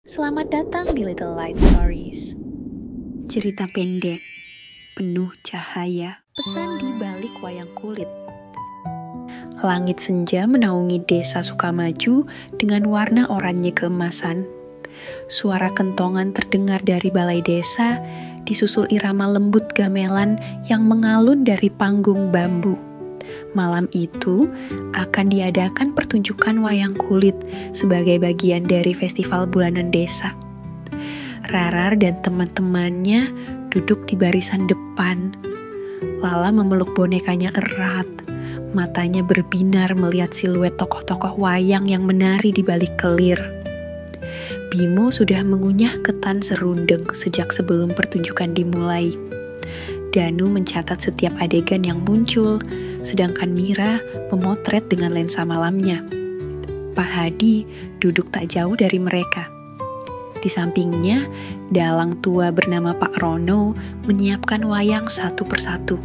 Selamat datang di Little Light Stories. Cerita pendek, penuh cahaya, pesan di balik wayang kulit. Langit senja menaungi desa Sukamaju dengan warna oranye keemasan. Suara kentongan terdengar dari balai desa, disusul irama lembut gamelan yang mengalun dari panggung bambu. Malam itu akan diadakan pertunjukan wayang kulit sebagai bagian dari festival bulanan desa. Rarar dan teman-temannya duduk di barisan depan. Lala memeluk bonekanya erat. Matanya berbinar melihat siluet tokoh-tokoh wayang yang menari di balik kelir. Bimo sudah mengunyah ketan serundeng sejak sebelum pertunjukan dimulai. Danu mencatat setiap adegan yang muncul, sedangkan Mira memotret dengan lensa malamnya. Pak Hadi duduk tak jauh dari mereka. Di sampingnya, dalang tua bernama Pak Rono menyiapkan wayang satu persatu.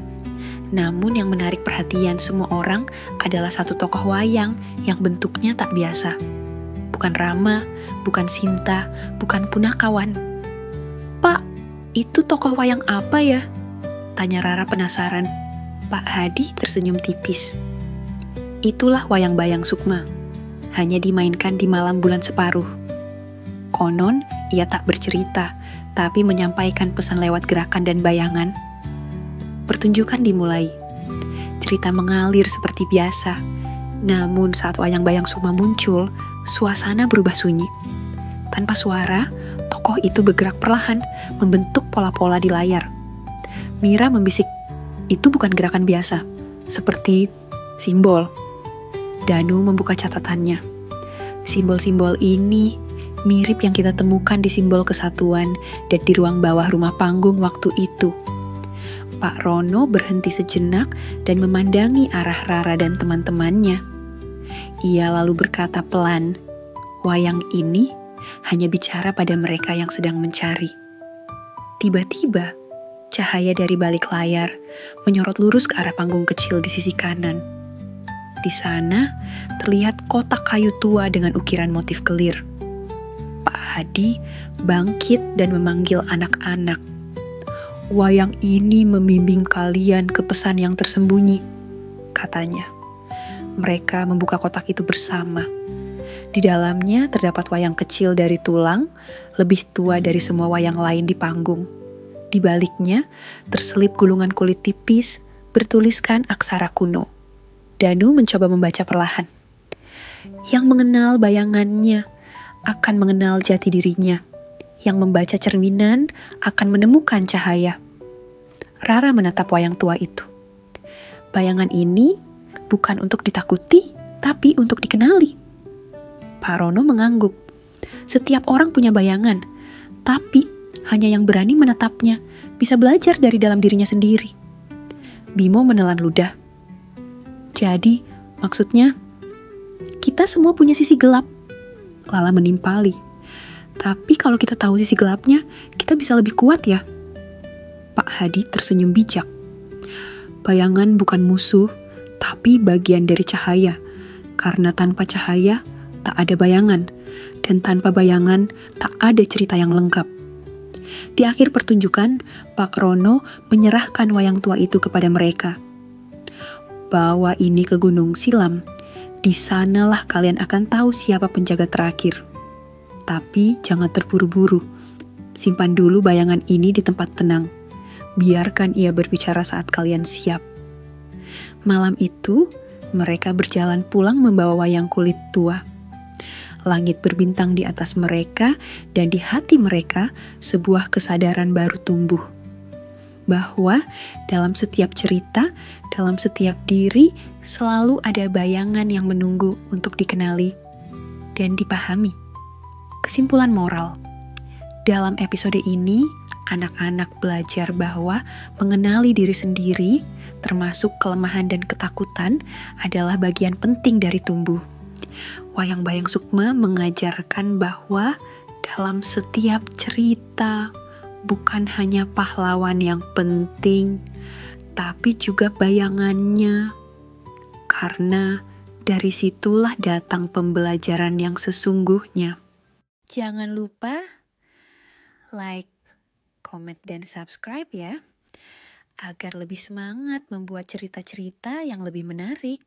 Namun yang menarik perhatian semua orang adalah satu tokoh wayang yang bentuknya tak biasa. Bukan Rama, bukan Sinta, bukan Punakawan. "Pak, itu tokoh wayang apa ya?" tanya Rara penasaran. Pak Hadi tersenyum tipis. "Itulah wayang Bayang Sukma. Hanya dimainkan di malam bulan separuh. Konon, ia tak bercerita, tapi menyampaikan pesan lewat gerakan dan bayangan." Pertunjukan dimulai. Cerita mengalir seperti biasa. Namun saat wayang Bayang Sukma muncul, suasana berubah sunyi. Tanpa suara, tokoh itu bergerak perlahan, membentuk pola-pola di layar. Mira membisik, "Itu bukan gerakan biasa, seperti simbol." Danu membuka catatannya. "Simbol-simbol ini mirip yang kita temukan di simbol kesatuan dan di ruang bawah rumah panggung waktu itu." Pak Rono berhenti sejenak dan memandangi arah Rara dan teman-temannya. Ia lalu berkata pelan, "Wayang ini hanya bicara pada mereka yang sedang mencari." Tiba-tiba, cahaya dari balik layar menyorot lurus ke arah panggung kecil di sisi kanan. Di sana terlihat kotak kayu tua dengan ukiran motif kelir. Pak Hadi bangkit dan memanggil anak-anak. "Wayang ini membimbing kalian ke pesan yang tersembunyi," katanya. Mereka membuka kotak itu bersama. Di dalamnya terdapat wayang kecil dari tulang, lebih tua dari semua wayang lain di panggung. Di baliknya, terselip gulungan kulit tipis, bertuliskan aksara kuno. Danu mencoba membaca perlahan. "Yang mengenal bayangannya akan mengenal jati dirinya. Yang membaca cerminan akan menemukan cahaya." Rara menatap wayang tua itu. "Bayangan ini bukan untuk ditakuti, tapi untuk dikenali." Pak Rono mengangguk. "Setiap orang punya bayangan, tapi hanya yang berani menatapnya bisa belajar dari dalam dirinya sendiri." Bimo menelan ludah. "Jadi, maksudnya, kita semua punya sisi gelap." Lala menimpali. "Tapi kalau kita tahu sisi gelapnya, kita bisa lebih kuat ya?" Pak Hadi tersenyum bijak. "Bayangan bukan musuh, tapi bagian dari cahaya. Karena tanpa cahaya, tak ada bayangan. Dan tanpa bayangan, tak ada cerita yang lengkap." Di akhir pertunjukan, Pak Rono menyerahkan wayang tua itu kepada mereka. "Bawa ini ke Gunung Silam. Di sanalah kalian akan tahu siapa penjaga terakhir. Tapi jangan terburu-buru. Simpan dulu bayangan ini di tempat tenang. Biarkan ia berbicara saat kalian siap." Malam itu, mereka berjalan pulang membawa wayang kulit tua. Langit berbintang di atas mereka, dan di hati mereka sebuah kesadaran baru tumbuh. Bahwa dalam setiap cerita, dalam setiap diri, selalu ada bayangan yang menunggu untuk dikenali dan dipahami. Kesimpulan moral. Dalam episode ini, anak-anak belajar bahwa mengenali diri sendiri, termasuk kelemahan dan ketakutan, adalah bagian penting dari tumbuh. Wayang Bayang Sukma mengajarkan bahwa dalam setiap cerita bukan hanya pahlawan yang penting, tapi juga bayangannya. Karena dari situlah datang pembelajaran yang sesungguhnya. Jangan lupa like, comment, dan subscribe ya, agar lebih semangat membuat cerita-cerita yang lebih menarik.